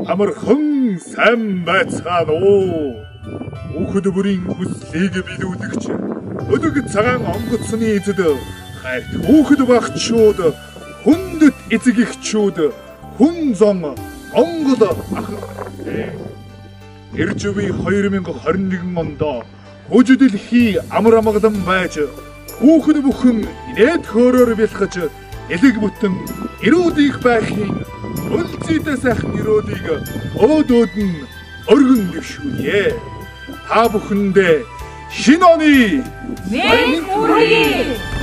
Амархан сайн байцгаана уу. Хүүхэд бүрийн хүслийг билүүлэгч өдөг цагаан онгоцны эзэд хайрт хүүхэд багчууд хүндэт эцэг эхчүүд хүн зон Монгол ах Иржүви 2021 онд хөжөдөлхий амар амгалан байж хүүхэд бүхэн инээд хөөрөөр бэлхэж элэг бүтэн ирүүдих байхын үлзийдээ сайхан ирүүдийг өөдөөд нь өргөн дэвшүүлье. Та бүхэндээ шинэ оны мэд хүргэе.